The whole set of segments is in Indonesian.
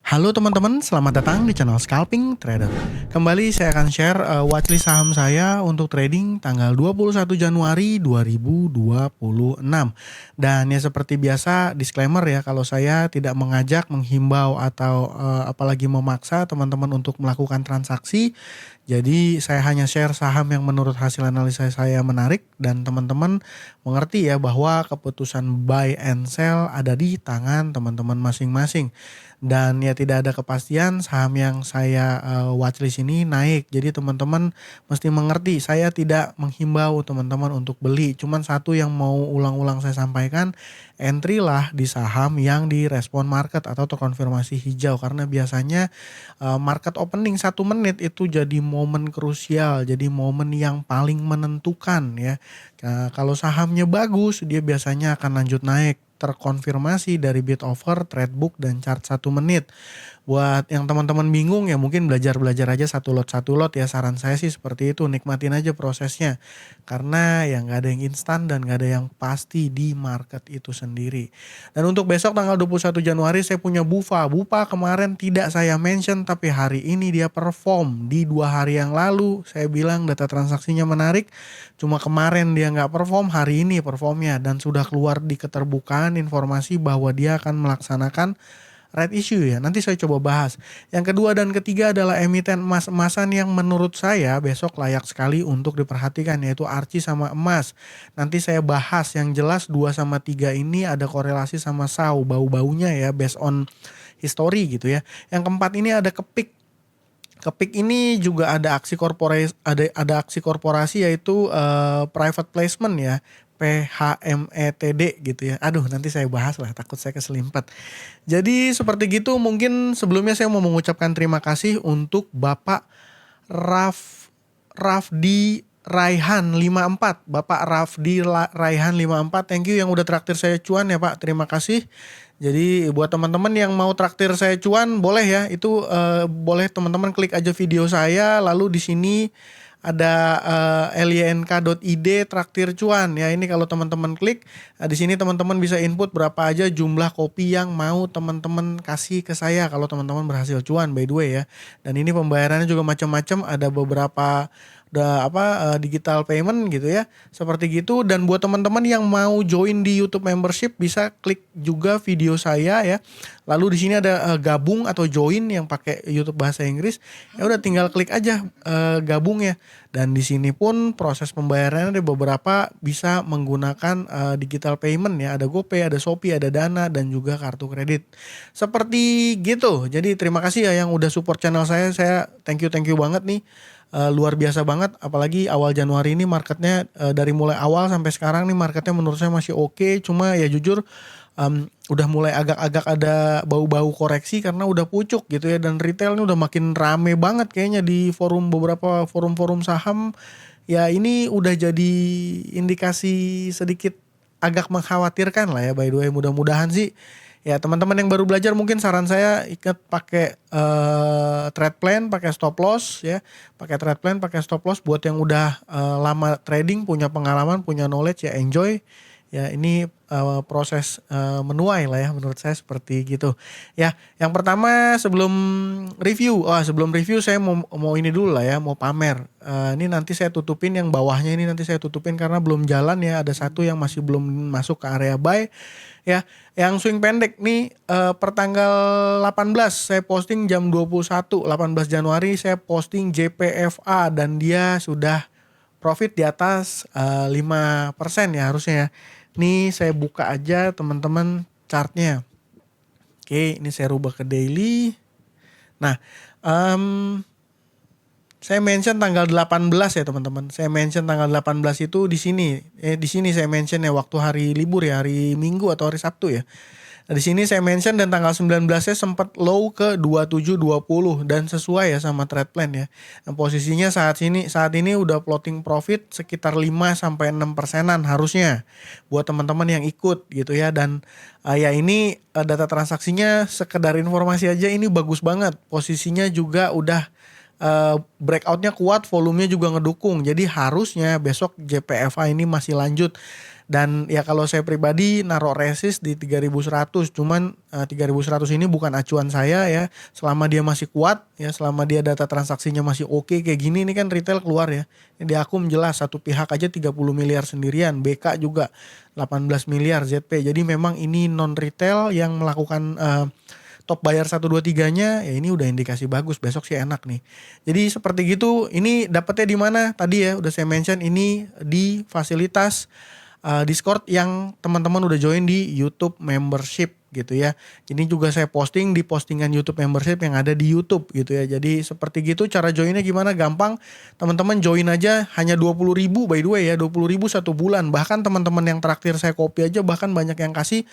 Halo teman-teman, selamat datang di channel Scalping Trader. Kembali saya akan share watchlist saham saya untuk trading tanggal 21 Januari 2026. Dan ya seperti biasa, disclaimer ya, kalau saya tidak mengajak, menghimbau atau apalagi memaksa teman-teman untuk melakukan transaksi. Jadi saya hanya share saham yang menurut hasil analisa saya menarik dan teman-teman mengerti ya bahwa keputusan buy and sell ada di tangan teman-teman masing-masing. Dan ya tidak ada kepastian saham yang saya watchlist ini naik. Jadi teman-teman mesti mengerti, saya tidak menghimbau teman-teman untuk beli. Cuman satu yang mau ulang-ulang saya sampaikan, entry lah di saham yang direspon market atau terkonfirmasi hijau. Karena biasanya market opening 1 menit itu jadi momen krusial, jadi momen yang paling menentukan ya. Kalau sahamnya bagus, dia biasanya akan lanjut naik, terkonfirmasi dari bid offer, trade book, dan chart 1 menit. Buat yang teman-teman bingung ya mungkin belajar aja satu lot ya, saran saya sih seperti itu, nikmatin aja prosesnya. Karena ya nggak ada yang instan dan nggak ada yang pasti di market itu sendiri. Dan untuk besok tanggal 21 Januari saya punya Bufa. Bufa kemarin tidak saya mention tapi hari ini dia perform. Di 2 hari yang lalu saya bilang data transaksinya menarik. Cuma kemarin dia nggak perform, hari ini performnya. Dan sudah keluar di keterbukaan informasi bahwa dia akan melaksanakan right issue ya. Nanti saya coba bahas. Yang kedua dan ketiga adalah emiten emas-emasan yang menurut saya besok layak sekali untuk diperhatikan, yaitu Archie sama emas. Nanti saya bahas yang jelas 2 sama 3 ini ada korelasi sama SAU, bau-baunya ya based on history gitu ya. Yang keempat ini ada Kepik. Kepik ini juga ada aksi korporasi, ada aksi korporasi yaitu private placement ya. PHMETD gitu ya. Aduh, nanti saya bahas lah, takut saya keselimpet. Jadi seperti gitu, mungkin sebelumnya saya mau mengucapkan terima kasih untuk Bapak Rafdi Raihan 54. Bapak Rafdi Raihan 54, thank you yang udah traktir saya cuan ya Pak, terima kasih. Jadi buat teman-teman yang mau traktir saya cuan boleh ya, itu boleh teman-teman klik aja video saya, lalu di sini ada lynk.id traktir cuan ya. Ini kalau teman-teman klik di sini teman-teman bisa input berapa aja jumlah kopi yang mau teman-teman kasih ke saya kalau teman-teman berhasil cuan, by the way ya. Dan ini pembayarannya juga macam-macam, ada beberapa digital payment gitu ya, seperti gitu. Dan buat teman-teman yang mau join di YouTube membership bisa klik juga video saya ya. Lalu di sini ada gabung atau join yang pakai YouTube bahasa Inggris. Ya udah tinggal klik aja gabung ya. Dan di sini pun proses pembayarannya ada beberapa, bisa menggunakan digital payment ya. Ada GoPay, ada Shopee, ada Dana, dan juga kartu kredit. Seperti gitu. Jadi terima kasih ya yang udah support channel saya. Saya thank you banget nih. Luar biasa banget, apalagi awal Januari ini marketnya dari mulai awal sampai sekarang nih marketnya menurut saya masih oke. Cuma ya jujur udah mulai agak-agak ada bau-bau koreksi karena udah pucuk gitu ya. Dan retail ini udah makin rame banget kayaknya di beberapa forum-forum saham. Ya ini udah jadi indikasi sedikit agak mengkhawatirkan lah ya, by the way. Mudah-mudahan sih ya teman-teman yang baru belajar mungkin saran saya ikat pakai trade plan, pakai stop loss ya. Pakai trade plan, pakai stop loss. Buat yang udah lama trading, punya pengalaman, punya knowledge ya enjoy. Ya ini proses menuai lah ya, menurut saya seperti gitu. Ya, yang pertama sebelum review saya mau ini dulu lah ya, mau pamer. Ini nanti saya tutupin yang bawahnya, ini nanti saya tutupin karena belum jalan ya, ada satu yang masih belum masuk ke area buy. Ya, yang swing pendek nih per tanggal 18 saya posting jam 21, 18 Januari saya posting JPFA dan dia sudah profit di atas 5% ya harusnya ya. Nih saya buka aja teman-teman chartnya. Oke, ini saya rubah ke daily. Nah, saya mention tanggal 18 ya teman-teman. Saya mention tanggal 18 itu di sini. Di sini saya mention ya waktu hari libur ya, hari Minggu atau hari Sabtu ya. Nah, di sini saya mention dan tanggal 19-nya sempat low ke 2720 dan sesuai ya sama trade plan ya. Nah, posisinya saat ini udah plotting profit sekitar 5 sampai 6%-an harusnya buat teman-teman yang ikut gitu ya. Dan ya ini data transaksinya sekedar informasi aja, ini bagus banget. Posisinya juga udah breakoutnya kuat, volumenya juga ngedukung. Jadi harusnya besok JPFA ini masih lanjut. Dan ya kalau saya pribadi naruh resist di 3.100, cuman 3.100 ini bukan acuan saya ya. Selama dia masih kuat ya, selama dia data transaksinya masih oke kayak gini, ini kan retail keluar ya. Ini di Akum jelas satu pihak aja 30 miliar sendirian, BK juga 18 miliar ZP. Jadi memang ini non retail yang melakukan top bayar 1 2 3-nya, ya ini udah indikasi bagus, besok sih enak nih. Jadi seperti gitu, ini dapetnya di mana? Tadi ya udah saya mention, ini di fasilitas Discord yang teman-teman udah join di YouTube membership gitu ya. Ini juga saya posting di postingan YouTube membership yang ada di YouTube gitu ya. Jadi seperti gitu, cara joinnya gimana? Gampang, teman-teman join aja, hanya 20.000 by the way ya, 20.000 1 bulan. Bahkan teman-teman yang traktir saya kopi aja bahkan banyak yang kasih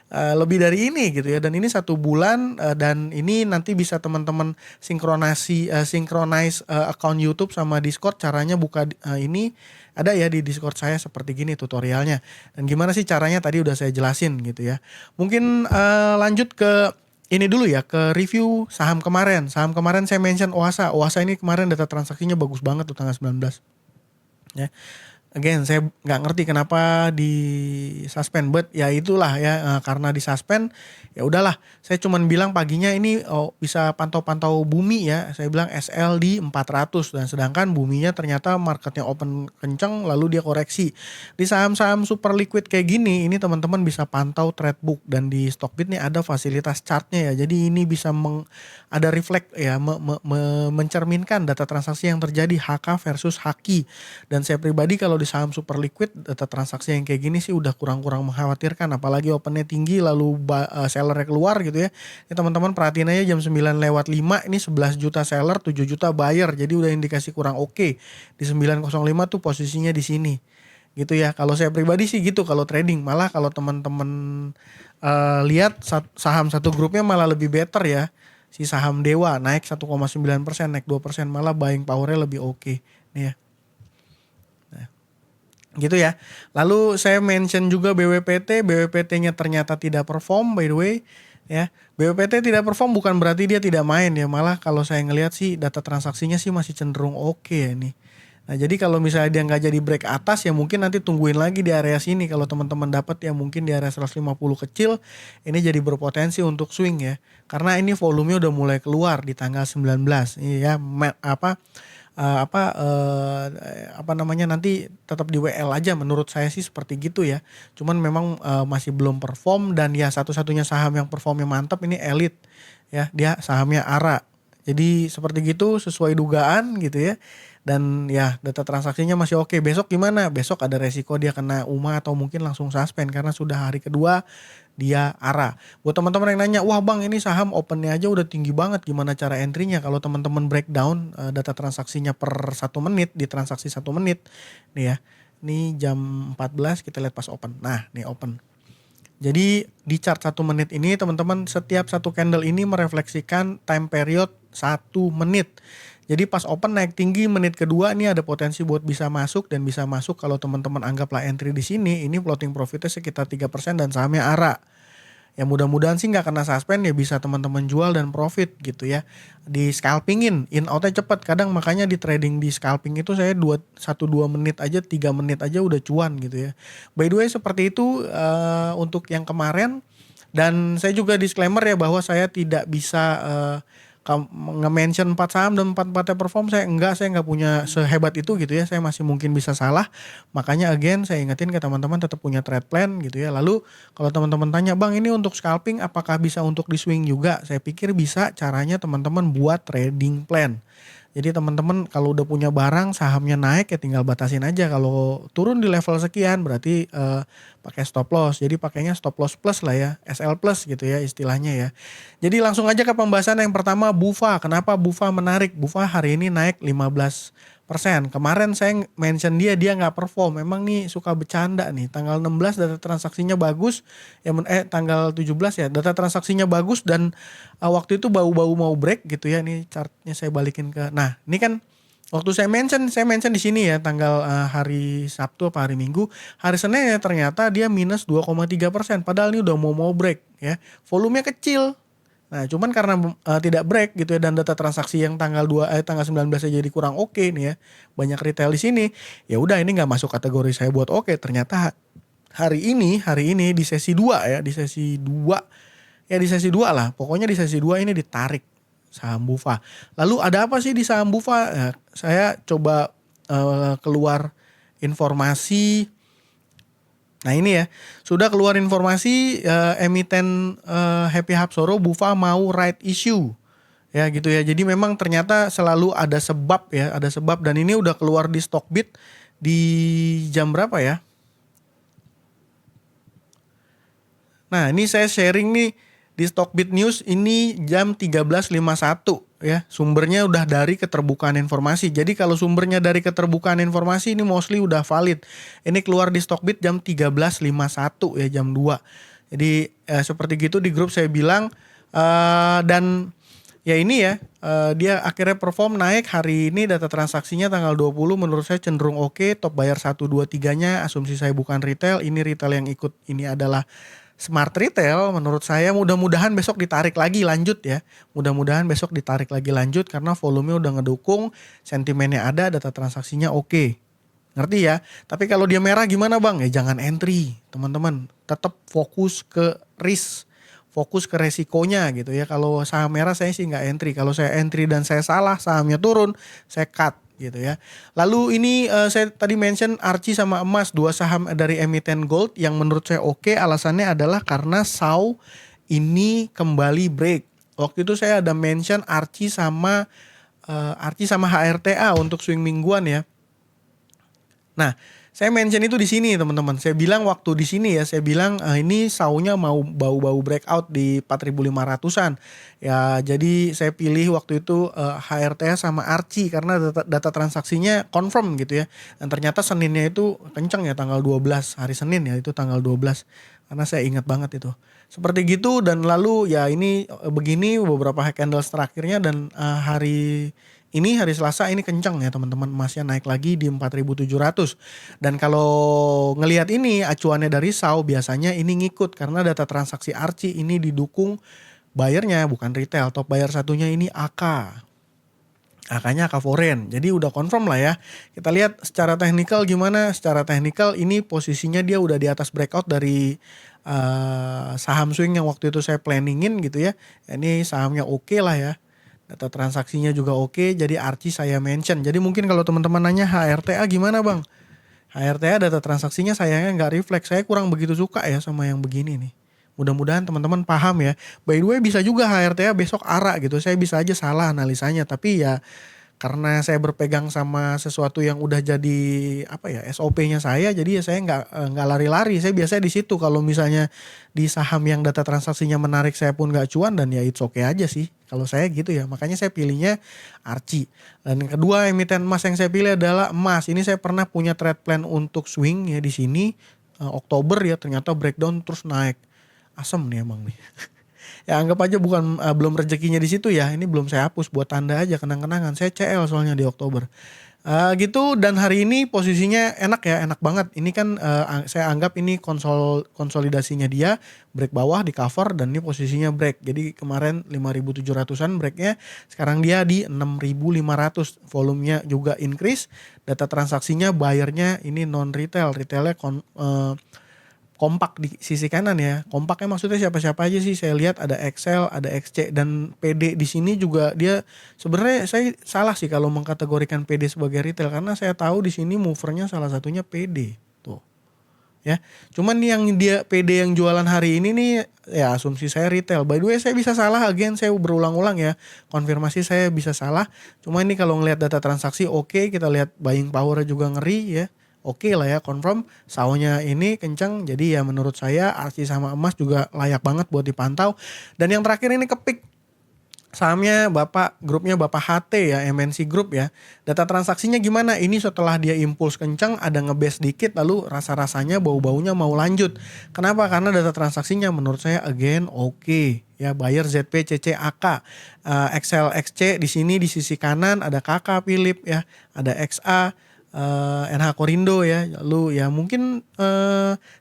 lebih dari ini gitu ya. Dan ini 1 bulan, dan ini nanti bisa teman-teman synchronize account YouTube sama Discord. Caranya buka ini ada ya di Discord saya seperti gini tutorialnya. Dan gimana sih caranya tadi udah saya jelasin gitu ya. Mungkin lanjut ke ini dulu ya, ke review saham kemarin. Saham kemarin saya mention Oasa. Oasa ini kemarin data transaksinya bagus banget tuh tanggal 19. Ya. Again, saya nggak ngerti kenapa di suspend, but ya itulah ya, karena di suspend ya udahlah. Saya cuman bilang paginya ini bisa pantau-pantau bumi ya. Saya bilang SL di 400, dan sedangkan buminya ternyata marketnya open kenceng lalu dia koreksi. Di saham-saham super liquid kayak gini, ini teman-teman bisa pantau trade book, dan di Stockbit nih ada fasilitas chartnya ya. Jadi ini bisa ada reflect ya, mencerminkan data transaksi yang terjadi HK versus HKI. Dan saya pribadi kalau di saham super liquid, data transaksi yang kayak gini sih udah kurang-kurang mengkhawatirkan, apalagi opennya tinggi lalu sellernya keluar gitu ya. Ini teman-teman perhatiin aja jam 9:05 ini 11 juta seller, 7 juta buyer, jadi udah indikasi kurang oke. Di 9:05 tuh posisinya di sini gitu ya. Kalau saya pribadi sih gitu kalau trading. Malah kalau teman-teman lihat saham satu grupnya malah lebih better ya. Si saham Dewa naik 1,9%, naik 2%, malah buying powernya lebih oke nih ya. Gitu ya. Lalu saya mention juga BWPT. BWPT-nya ternyata tidak perform by the way ya. BWPT tidak perform bukan berarti dia tidak main ya. Malah kalau saya ngelihat sih data transaksinya sih masih cenderung oke ya nih. Nah jadi kalau misalnya dia nggak jadi break atas ya mungkin nanti tungguin lagi di area sini. Kalau teman-teman dapat ya mungkin di area 150 kecil, ini jadi berpotensi untuk swing ya. Karena ini volumenya udah mulai keluar di tanggal 19. Iya apa namanya, nanti tetap di WL aja menurut saya sih seperti gitu ya. Cuman memang masih belum perform, dan ya satu-satunya saham yang performnya mantap ini Elite ya, dia sahamnya ARA. Jadi seperti gitu sesuai dugaan gitu ya. Dan ya data transaksinya masih oke. Besok gimana? Besok ada resiko dia kena UMA atau mungkin langsung suspend karena sudah hari kedua dia ARA. Buat teman-teman yang nanya, wah bang ini saham opennya aja udah tinggi banget, gimana cara entry-nya? Kalau teman-teman breakdown data transaksinya per 1 menit, di transaksi 1 menit nih ya. Ini jam 14 kita lihat pas open. Nah nih open. Jadi di chart 1 menit ini teman-teman, setiap satu candle ini merefleksikan time period 1 menit. Jadi pas open naik tinggi menit kedua, ini ada potensi buat bisa masuk, dan bisa masuk kalau teman-teman anggaplah entry di sini. Ini floating profitnya sekitar 3% dan sahamnya ARA. Ya mudah-mudahan sih nggak kena suspend ya, bisa teman-teman jual dan profit gitu ya. Di scalpingin, in outnya cepat. Kadang makanya di trading di scalping itu saya 1-2 menit aja, 3 menit aja udah cuan gitu ya. By the way seperti itu untuk yang kemarin. Dan saya juga disclaimer ya bahwa saya tidak bisa nge-mention 4 saham dan 4-4-nya perform. Saya nggak punya sehebat itu gitu ya. Saya masih mungkin bisa salah. Makanya again saya ingetin ke teman-teman tetap punya trade plan gitu ya. Lalu kalau teman-teman tanya, bang ini untuk scalping apakah bisa untuk di swing juga? Saya pikir bisa. Caranya teman-teman buat trading plan. Jadi teman-teman kalau udah punya barang, sahamnya naik ya tinggal batasin aja. Kalau turun di level sekian berarti pakai stop loss. Jadi pakainya stop loss plus lah ya, SL plus gitu ya istilahnya ya. Jadi langsung aja ke pembahasan yang pertama, BUFA. Kenapa BUFA menarik? BUFA hari ini naik 15%. Kemarin saya mention dia nggak perform. Memang nih suka bercanda nih. Tanggal 16 data transaksinya bagus. Tanggal 17 ya data transaksinya bagus, dan waktu itu bau-bau mau break gitu ya. Ini chartnya saya balikin ke. Nah ini kan waktu saya mention di sini ya tanggal hari Sabtu apa hari Minggu. Hari Senin ya ternyata dia minus 2,3%. Padahal ini udah mau break ya. Volumenya kecil. Nah, cuman karena tidak break gitu ya, dan data transaksi yang tanggal 19 jadi kurang oke nih ya. Banyak retail di sini. Ya udah ini enggak masuk kategori saya buat oke. Ternyata hari ini di sesi 2 ya, di sesi 2 ya, di sesi 2 lah. Pokoknya di sesi 2 ini ditarik saham Bufa. Lalu ada apa sih di saham Bufa? Ya, saya coba keluar informasi. Nah ini ya, sudah keluar informasi emiten Happy Hapsoro Bufa mau right issue. Ya gitu ya. Jadi memang ternyata selalu ada sebab ya, ada sebab, dan ini udah keluar di Stockbit di jam berapa ya? Nah, ini saya sharing nih di Stockbit News ini jam 13.51 ya. Sumbernya udah dari keterbukaan informasi. Jadi kalau sumbernya dari keterbukaan informasi ini mostly udah valid. Ini keluar di Stockbit jam 13.51 ya, jam 2. Jadi seperti gitu di grup saya bilang dan ya ini ya, dia akhirnya perform naik hari ini, data transaksinya tanggal 20 menurut saya cenderung oke, top buyer 1, 2, 3-nya asumsi saya bukan retail, ini retail yang ikut ini adalah smart retail. Menurut saya mudah-mudahan besok ditarik lagi lanjut ya, mudah-mudahan besok ditarik lagi lanjut karena volumenya udah ngedukung, sentimennya ada, data transaksinya oke. Ngerti ya? Tapi kalau dia merah gimana bang? Ya jangan entry teman-teman, tetap fokus ke risk, fokus ke resikonya gitu ya. Kalau saham merah saya sih nggak entry. Kalau saya entry dan saya salah, sahamnya turun, saya cut gitu ya. Lalu ini saya tadi mention Archie sama emas, dua saham dari emiten gold yang menurut saya oke. Alasannya adalah karena SAU ini kembali break. Waktu itu saya ada mention Archie sama HRTA untuk swing mingguan ya. Nah, saya mention itu di sini teman-teman. Saya bilang waktu di sini ya, saya bilang ini saunya mau bau-bau breakout di 4.500-an. Ya, jadi saya pilih waktu itu HRTA sama Archie karena data transaksinya confirm gitu ya. Dan ternyata Seninnya itu kenceng ya, tanggal 12, hari Senin ya, itu tanggal 12. Karena saya ingat banget itu. Seperti gitu, dan lalu ya ini begini beberapa candles terakhirnya, dan hari ini hari Selasa ini kenceng ya teman-teman, emasnya naik lagi di 4.700. Dan kalau ngelihat ini acuannya dari SAU biasanya ini ngikut karena data transaksi Archie ini didukung bayarnya bukan retail. Top buyer satunya ini AK. AK-nya AK Foreign. Jadi udah confirm lah ya. Kita lihat secara teknikal gimana. Secara teknikal ini posisinya dia udah di atas breakout dari saham swing yang waktu itu saya planningin gitu ya. Ini sahamnya oke lah ya. Data transaksinya juga oke, jadi Archie saya mention. Jadi mungkin kalau teman-teman nanya HRTA gimana bang? HRTA data transaksinya sayangnya nggak refleks. Saya kurang begitu suka ya sama yang begini nih. Mudah-mudahan teman-teman paham ya. By the way bisa juga HRTA besok ARA gitu. Saya bisa aja salah analisanya, tapi ya karena saya berpegang sama sesuatu yang udah jadi apa ya SOP-nya saya, jadi ya saya nggak lari-lari. Saya biasanya di situ kalau misalnya di saham yang data transaksinya menarik saya pun nggak cuan, dan ya it's okay aja sih kalau saya gitu ya. Makanya saya pilihnya Archie. Dan yang kedua emiten emas yang saya pilih adalah emas. Ini saya pernah punya trade plan untuk swing ya di sini Oktober ya, ternyata breakdown terus naik. Asem nih emang nih. Ya anggap aja bukan belum rezekinya di situ ya. Ini belum saya hapus buat tanda aja kenang-kenangan. Saya CL soalnya di Oktober. Gitu, dan hari ini posisinya enak ya, enak banget. Ini kan saya anggap ini konsolidasinya dia break bawah di cover, dan ini posisinya break. Jadi kemarin 5.700-an breaknya, sekarang dia di 6.500. Volumenya juga increase. Data transaksinya buyernya ini non retail, retailnya kompak di sisi kanan ya. Kompaknya maksudnya siapa-siapa aja sih. Saya lihat ada Excel, ada XC, dan PD di sini juga dia sebenarnya saya salah sih kalau mengkategorikan PD sebagai retail, karena saya tahu di sini movernya salah satunya PD. Tuh. Ya. Cuman yang dia PD yang jualan hari ini nih ya asumsi saya retail. By the way saya bisa salah, again saya berulang-ulang ya. Konfirmasi saya bisa salah. Cuma ini kalau ngelihat data transaksi oke, kita lihat buying power juga ngeri ya. Oke lah ya, confirm saunya ini kenceng. Jadi ya menurut saya Archie sama emas juga layak banget buat dipantau. Dan yang terakhir ini Kepik. Sahamnya grupnya Bapak HT ya, MNC Group ya. Data transaksinya gimana? Ini setelah dia impuls kencang, ada ngebase dikit, lalu rasa-rasanya bau-baunya mau lanjut. Kenapa? Karena data transaksinya menurut saya again oke. Ya, buyer ZP CCAK, XL XC di sini di sisi kanan ada KK Philip ya, ada XA. NH Korindo ya, lalu ya mungkin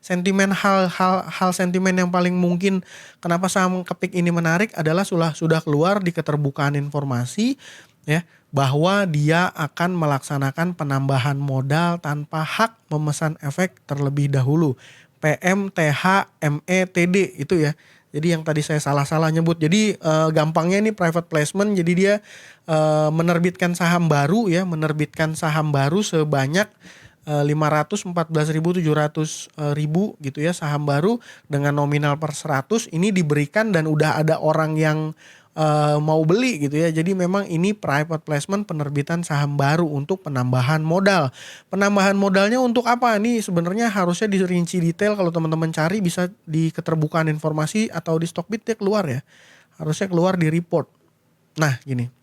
sentimen hal sentimen yang paling mungkin kenapa saham Kepik ini menarik adalah sudah keluar di keterbukaan informasi ya bahwa dia akan melaksanakan penambahan modal tanpa hak memesan efek terlebih dahulu. PMTHMETD itu ya. Jadi yang tadi saya salah-salah nyebut. Jadi gampangnya ini private placement. Jadi dia menerbitkan saham baru ya, menerbitkan saham baru sebanyak 514.700 ribu gitu ya, saham baru dengan nominal per 100 ini diberikan dan udah ada orang yang mau beli gitu ya. Jadi memang ini private placement penerbitan saham baru untuk penambahan modal. Penambahan modalnya untuk apa? Ini sebenarnya harusnya dirinci detail, kalau teman-teman cari bisa di keterbukaan informasi atau di Stockbit dia keluar ya. Harusnya keluar di report. Nah, gini.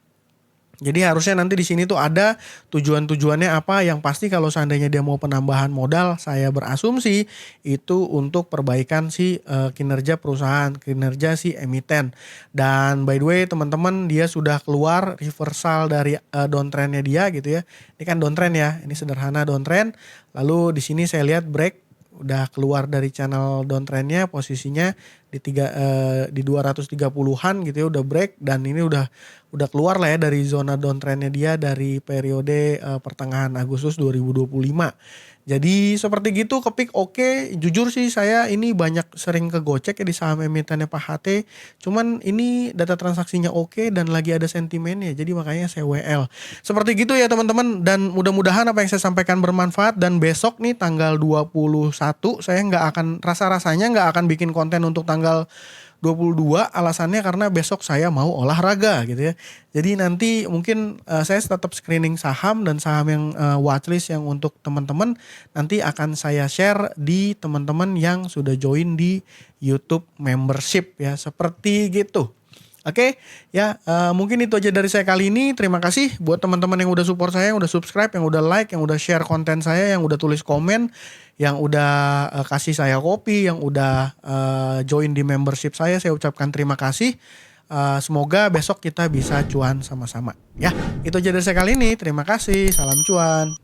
Jadi harusnya nanti di sini tuh ada tujuan-tujuannya apa. Yang pasti kalau seandainya dia mau penambahan modal, saya berasumsi itu untuk perbaikan si kinerja perusahaan, kinerja si emiten. Dan by the way teman-teman, dia sudah keluar reversal dari downtrendnya dia gitu ya. Ini kan downtrend ya, ini sederhana downtrend. Lalu di sini saya lihat break, udah keluar dari channel downtrendnya, posisinya di 230-an gitu ya, udah break dan ini udah keluar lah ya dari zona downtrendnya dia dari periode pertengahan Agustus 2025. Jadi seperti gitu, kepik oke. Jujur sih saya ini banyak sering kegocek ya di saham emitennya Pak HT. Cuman ini data transaksinya oke dan lagi ada sentimennya. Jadi makanya saya WL. Seperti gitu ya teman-teman. Dan mudah-mudahan apa yang saya sampaikan bermanfaat. Dan besok nih tanggal 21 saya nggak akan, rasa-rasanya nggak akan bikin konten untuk tanggal 22, alasannya karena besok saya mau olahraga gitu ya. Jadi nanti mungkin saya tetap screening saham dan saham yang watchlist yang untuk teman-teman nanti akan saya share di teman-teman yang sudah join di YouTube membership ya, seperti gitu. Oke, ya mungkin itu aja dari saya kali ini. Terima kasih buat teman-teman yang udah support saya, yang udah subscribe, yang udah like, yang udah share konten saya, yang udah tulis komen, yang udah kasih saya kopi, yang udah join di membership saya. Saya ucapkan terima kasih. Semoga besok kita bisa cuan sama-sama. Ya, itu aja dari saya kali ini. Terima kasih. Salam cuan.